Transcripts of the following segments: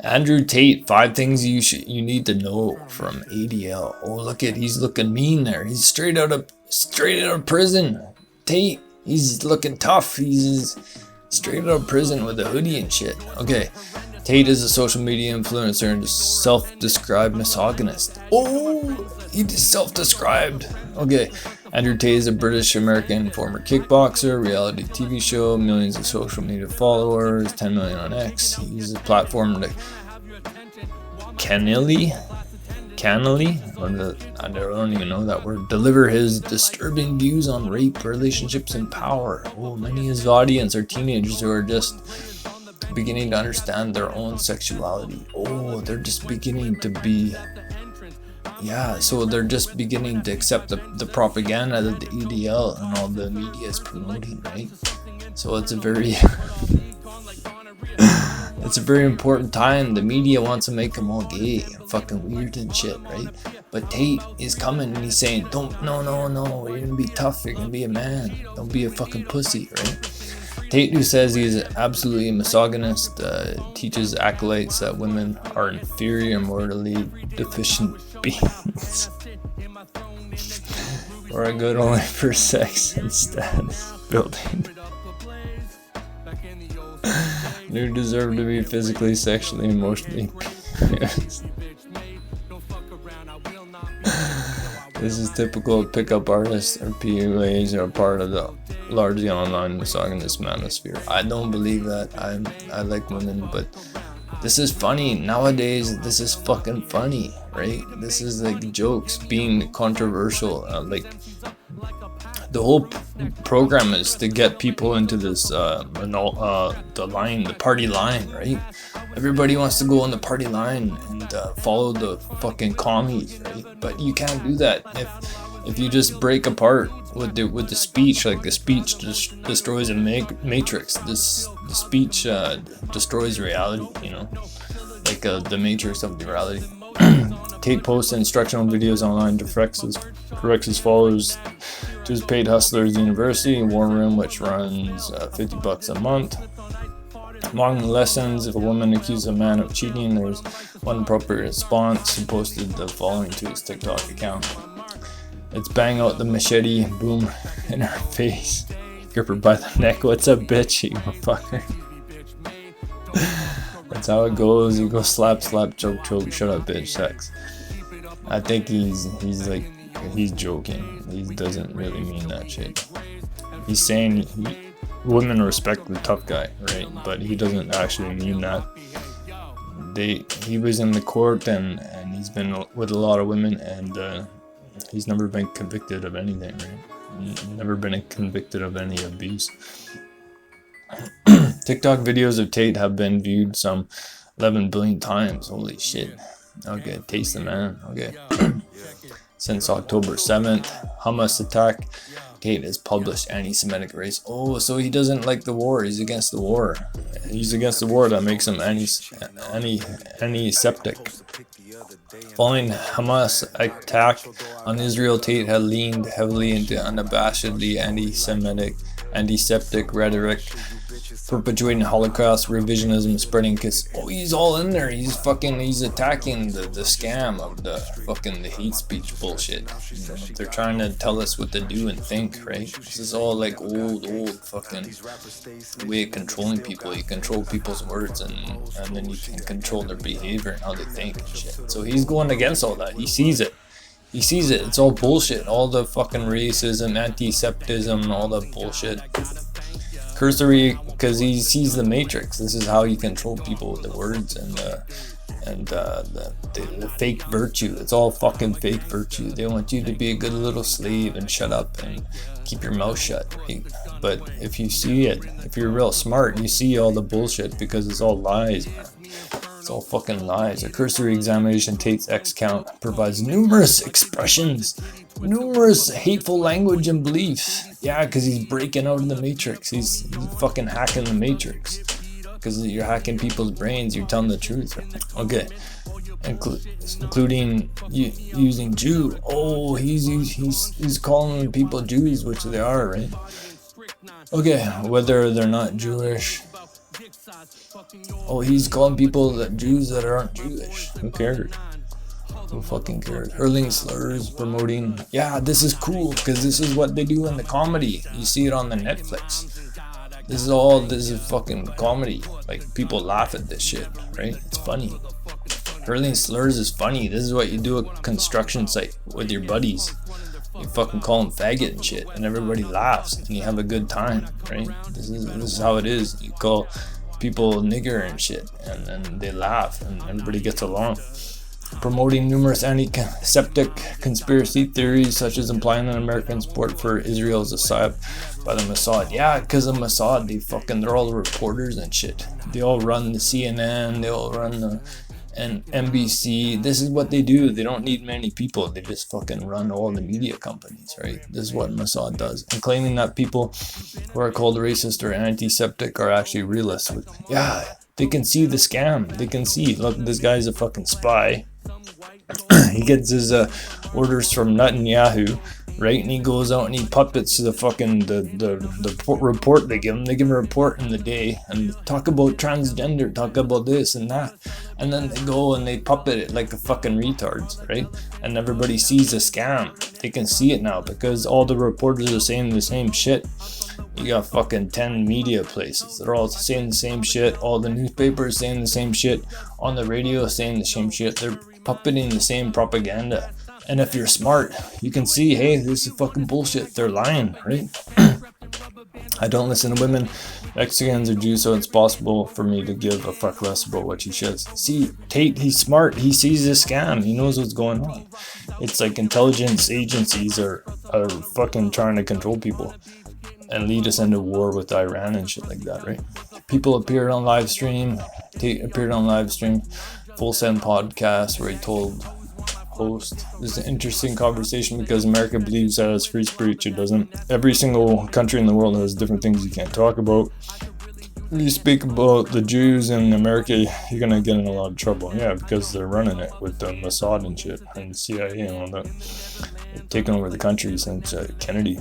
Andrew Tate, 5 things you need to know from ADL. Oh, look at, he's looking mean there. He's straight out of prison. Tate, he's looking tough. He's straight out of prison with a hoodie and shit. Okay, Tate is a social media influencer and a self-described misogynist. Oh, he's self-described. Okay, Andrew Tate is a British-American former kickboxer, reality TV show, millions of social media followers, 10 million on X. He uses a platform to Canily, I don't even know that word, deliver his disturbing views on rape, relationships, and power. Oh, many of his audience are teenagers who are just beginning to understand their own sexuality. Oh, they're just beginning to be... Yeah, so they're just beginning to accept the propaganda that the ADL and all the media is promoting, right? So it's a very it's a very important time. The media wants to make them all gay and fucking weird and shit, right? But Tate is coming and he's saying, no, you're gonna be tough, you're gonna be a man, don't be a fucking pussy, right? Tate, who says he's absolutely a misogynist, teaches acolytes that women are inferior, morally deficient beings, or are good only for sex and status building, who deserve to be physically, sexually, emotionally abused. This is typical of pickup artists or PUAs are part of the largely online misogynist manosphere. I don't believe that. I like women, but this is funny. Nowadays, this is fucking funny, right? This is like jokes being controversial. Like the whole program is to get people into this the party line, right? Everybody wants to go on the party line and follow the fucking commies, right? But you can't do that if you just break apart with the speech. Like the speech destroys a matrix. The speech destroys reality, you know, like the matrix of the reality. Tate posts instructional videos online to corrects his followers to his paid hustlers university war room, which runs $50 a month. Among the lessons, if a woman accuses a man of cheating, there's one appropriate response. He posted the following to his TikTok account. It's bang out the machete, boom, in her face. Grip her by the neck. What's up, bitch? You fucker. That's how it goes. You go slap, slap, choke, choke, shut up, bitch, sex. I think he's joking. He doesn't really mean that shit. He's saying women respect the tough guy, right? But he doesn't actually mean that. He was in the court and he's been with a lot of women and he's never been convicted of anything, right? Never been convicted of any abuse. TikTok videos of Tate have been viewed some 11 billion times. Holy shit. Okay, Tate's the man. Okay. Since October 7th, Hamas attack, Tate has published anti-Semitic race. Oh, so he doesn't like the war. He's against the war. He's against the war that makes him anti-septic. Following Hamas attack on Israel, Tate had leaned heavily into unabashedly anti-septic rhetoric, perpetuating Holocaust revisionism, spreading he's all in there. He's attacking the scam of the hate speech bullshit. You know, they're trying to tell us what to do and think, right? This is all like old fucking way of controlling people. You control people's words and then you can control their behavior and how they think and shit. So he's going against all that. He sees it. It's all bullshit. All the fucking racism, anti-Semitism, all that bullshit. Cursory, because he sees the matrix. This is how you control people with the words and the fake virtue. It's all fucking fake virtue. They want you to be a good little slave and shut up and keep your mouth shut. But if you see it, if you're real smart, you see all the bullshit because it's all lies, man. It's all fucking lies. A cursory examination Tate's X count provides numerous expressions, numerous hateful language and beliefs. Yeah, because he's breaking out of the matrix. He's fucking hacking the matrix. Because you're hacking people's brains, you're telling the truth. Okay. Including using Jew. Oh, he's calling people Jews, which they are, right? Okay, whether they're not Jewish. Oh, he's calling people that Jews that aren't Jewish. Who cares? Who fucking cares? Hurling slurs, promoting. Yeah, this is cool because this is what they do in the comedy. You see it on the Netflix. This is fucking comedy. Like, people laugh at this shit, right? It's funny. Hurling slurs is funny. This is what you do at construction site with your buddies. You fucking call them faggot and shit, and everybody laughs, and you have a good time, right? This is how it is. You call people nigger and shit, and then they laugh, and everybody gets along. Promoting numerous antiseptic conspiracy theories, such as implying that American support for Israel is a psyop by the Mossad. Yeah, because of Mossad, they're all the reporters and shit. They all run the CNN, they all run the NBC. This is what they do. They don't need many people. They just fucking run all the media companies, right? This is what Mossad does. And claiming that people who are called racist or antiseptic are actually realists. Yeah, they can see the scam. They can see, look, this guy's a fucking spy. He gets his orders from Netanyahu, right? And he goes out and he puppets the fucking the report they give him. They give him a report in the day and talk about transgender, talk about this and that, and then they go and they puppet it like the fucking retards, right? And everybody sees a scam. They can see it now because all the reporters are saying the same shit. You got fucking 10 media places. They're all saying the same shit. All the newspapers saying the same shit. On the radio saying the same shit. They're puppeting the same propaganda. And if you're smart, you can see, hey, this is fucking bullshit. They're lying, right? I don't listen to women, Mexicans, or Jews, so it's possible for me to give a fuck less about what she says. See, Tate, he's smart. He sees this scam. He knows what's going on. It's like intelligence agencies are fucking trying to control people and lead us into war with Iran and shit like that, right? People appeared on live stream. Tate appeared on live stream. Full Send podcast where he told host. This is an interesting conversation because America believes that it's free speech. It doesn't. Every single country in the world has different things you can't talk about. When you speak about the Jews in America, you're gonna get in a lot of trouble. Yeah, because they're running it with the Mossad and shit and CIA and all that. They've taken over the country since Kennedy.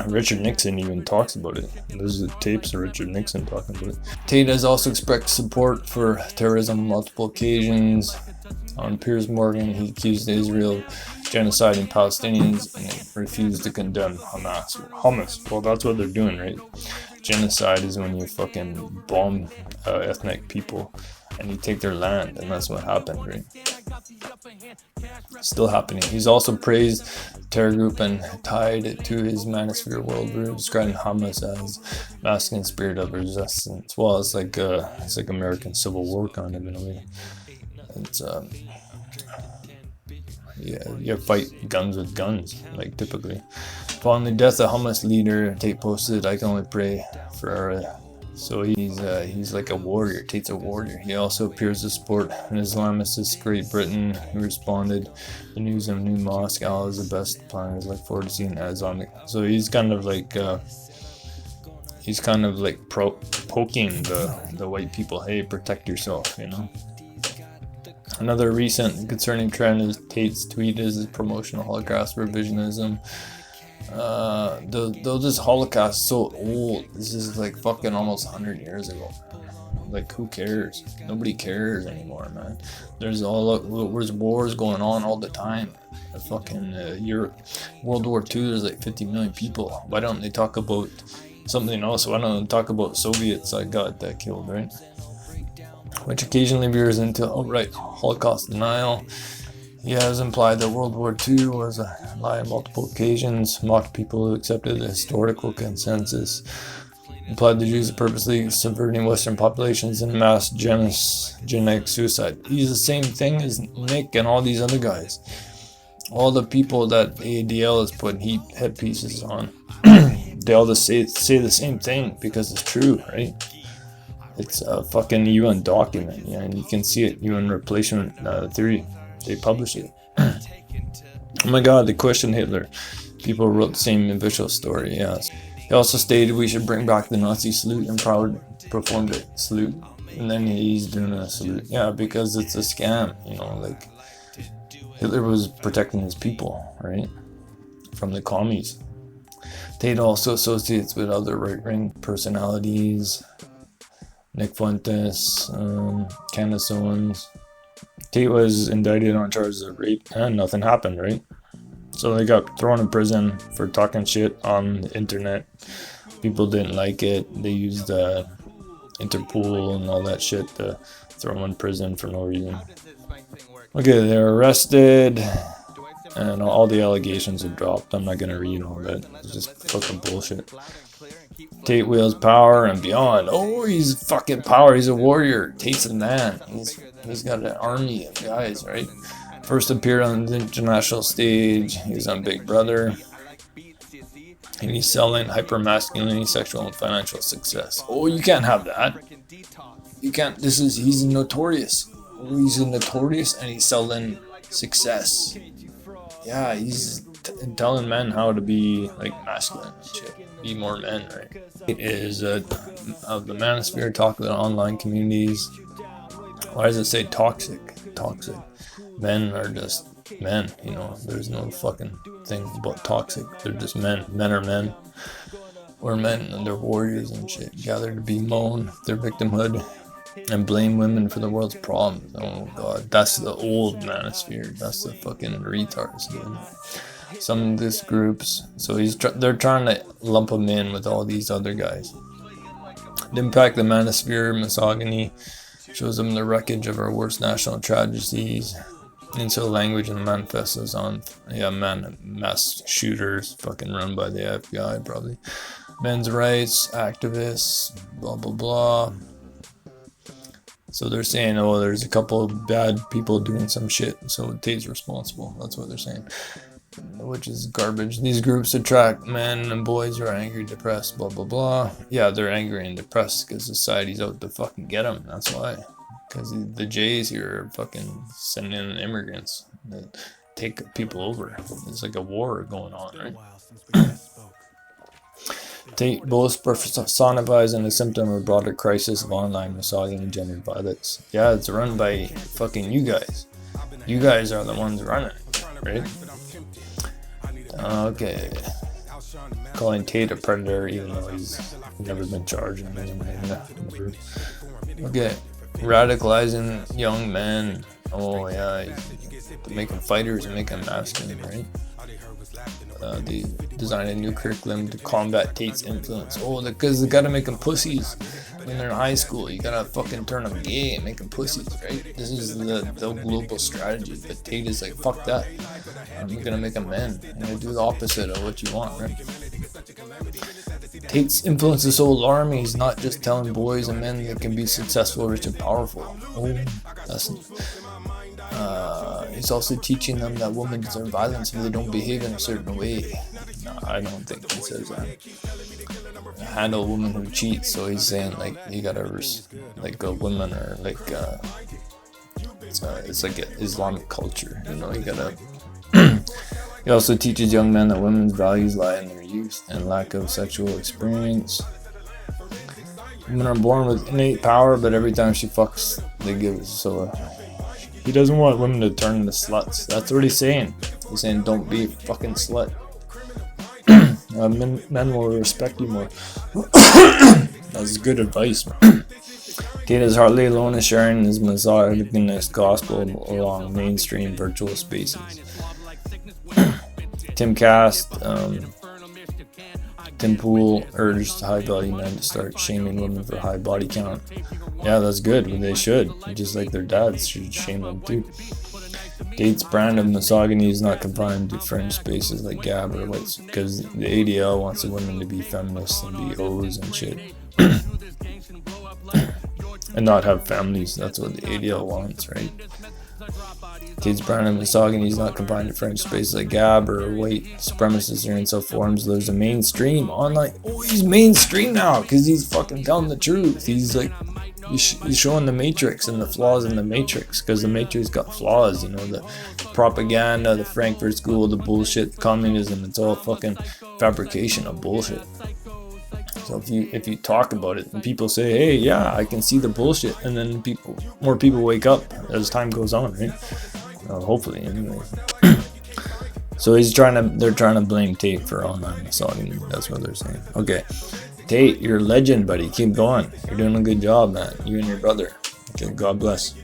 Richard Nixon even talks about it. There's the tapes of Richard Nixon talking about it. Tate has also expressed support for terrorism on multiple occasions. On Piers Morgan, he accused Israel of genociding Palestinians and he refused to condemn Hamas. Well, that's what they're doing, right? Genocide is when you fucking bomb ethnic people and you take their land, and that's what happened, right? Still happening. He's also praised the terror group and tied it to his Manosphere worldview, describing Hamas as masculine spirit of resistance. Well, it's like American Civil War kind of in a way. It's you fight guns with guns, like typically. Following the death of Hamas leader, Tate posted, "I can only pray for." So he's like a warrior. Tate's a warrior. He also appears to support an Islamist Great Britain, who responded, "The news of a new mosque, Allah is the best plan. I look forward to seeing Islamic." So he's kind of like poking the white people. Hey, protect yourself, you know. Another recent concerning trend is Tate's tweet is promotional Holocaust revisionism. Though this Holocaust is so old, this is like fucking almost 100 years ago. Like, who cares? Nobody cares anymore, man. There's wars going on all the time. Europe, World War II, there's like 50 million people. Why don't they talk about something else? Why don't they talk about Soviets that got killed, right? Which occasionally veers into outright Holocaust denial. He has implied that World War II was a lie on multiple occasions, mocked people who accepted the historical consensus, implied the Jews are purposely subverting Western populations in mass genetic suicide. He's the same thing as Nick and all these other guys. All the people that ADL is putting headpieces on, they all just say the same thing because it's true, right? It's a fucking UN document, yeah, and you can see it. UN replacement theory. They publish it. Oh my god, they questioned Hitler. People wrote the same official story, yes. He also stated we should bring back the Nazi salute and performed a salute. And then he's doing a salute. Yeah, because it's a scam, you know, like Hitler was protecting his people, right? From the commies. Tate also associates with other right-wing personalities. Nick Fuentes, Candace Owens. Tate was indicted on charges of rape and nothing happened, right? So they got thrown in prison for talking shit on the internet. People didn't like it. They used Interpol and all that shit to throw them in prison for no reason. Okay, they were arrested and all the allegations are dropped. I'm not gonna read all that. It's just fucking bullshit. Tate wields power and beyond. Oh, he's fucking power. He's a warrior. Tate's a man. He's got an army of guys, right? First appeared on the international stage. He was on Big Brother. And he's selling hyper-masculinity, sexual and financial success. Oh, you can't have that. You can't. He's notorious. He's notorious and he's selling success. Yeah, he's telling men how to be like masculine and shit. Be more men, right? It is of the manosphere, talk about online communities. Why does it say toxic? Toxic. Men are just men, you know. There's no fucking thing about toxic. They're just men. Men are men. We're men and they're warriors and shit. Gathered to bemoan their victimhood and blame women for the world's problems. Oh god, that's the old manosphere. That's the fucking retards, dude. Some of these groups, so they're trying to lump him in with all these other guys. The impact of the manosphere, misogyny, shows them the wreckage of our worst national tragedies. Into language and manifestos on mass shooters, fucking run by the FBI probably. Men's rights, activists, blah blah blah. So they're saying, oh, there's a couple of bad people doing some shit, so Tate's responsible. That's what they're saying, which is garbage. These groups attract men and boys who are angry, depressed, blah blah blah. Yeah, they're angry and depressed because society's out to fucking get them. That's why. Because the Jays here are fucking sending in immigrants that take people over. It's like a war going on, right? Tate both personifies and a symptom of a broader crisis of online misogyny and gender violence. Yeah, it's run by fucking you guys. You guys are the ones running it, right? Okay. Calling Tate a predator even though he's never been charged. Okay. Radicalizing young men. Oh yeah, make them fighters and make them masculine, right? They designed a new curriculum to combat Tate's influence. Oh, because they gotta make them pussies when they're in high school. You gotta fucking turn them gay and make them pussies, right? This is the global strategy. But Tate is like, fuck that. I'm gonna make them men. I'm gonna do the opposite of what you want, right? Tate's influence is so alarming. He's not just telling boys and men they can be successful, rich, and powerful. Oh, that's. He's also teaching them that women deserve violence if they don't behave in a certain way. No, I don't think he says that. Handle a woman who cheats. So he's saying like you gotta like women are like it's like an Islamic culture. You know, you gotta. He also teaches young men that women's values lie in their youth and lack of sexual experience. Women are born with innate power, but every time she fucks, they give. So he doesn't want women to turn into sluts. That's what he's saying. He's saying, don't be a fucking slut. Men will respect you more. That's good advice. Tate is hardly alone in sharing his misogynist gospel along mainstream virtual spaces. Tim Pool urged high-value men to start shaming women for high body count. Yeah, that's good. They should. Just like their dads should shame them too. Tate's brand of misogyny is not confined to fringe spaces like Gab or Whites, because the ADL wants the women to be feminists and be hoes and shit. And not have families. That's what the ADL wants, right? Tate's brand of misogyny is not confined to French spaces like Gab or white supremacists or incel forums. There's a mainstream online. Oh, he's mainstream now because he's fucking telling the truth. He's like, he's showing the Matrix and the flaws in the Matrix, because the Matrix got flaws. You know, the propaganda, the Frankfurt School, the bullshit, communism. It's all fucking fabrication of bullshit. So if you talk about it and people say, hey, yeah, I can see the bullshit, and then more people wake up as time goes on, right? Hopefully, anyway. So they're trying to blame Tate for online misogyny. That's what they're saying. Okay. Tate, you're a legend, buddy. Keep going. You're doing a good job, man. You and your brother. Okay, God bless.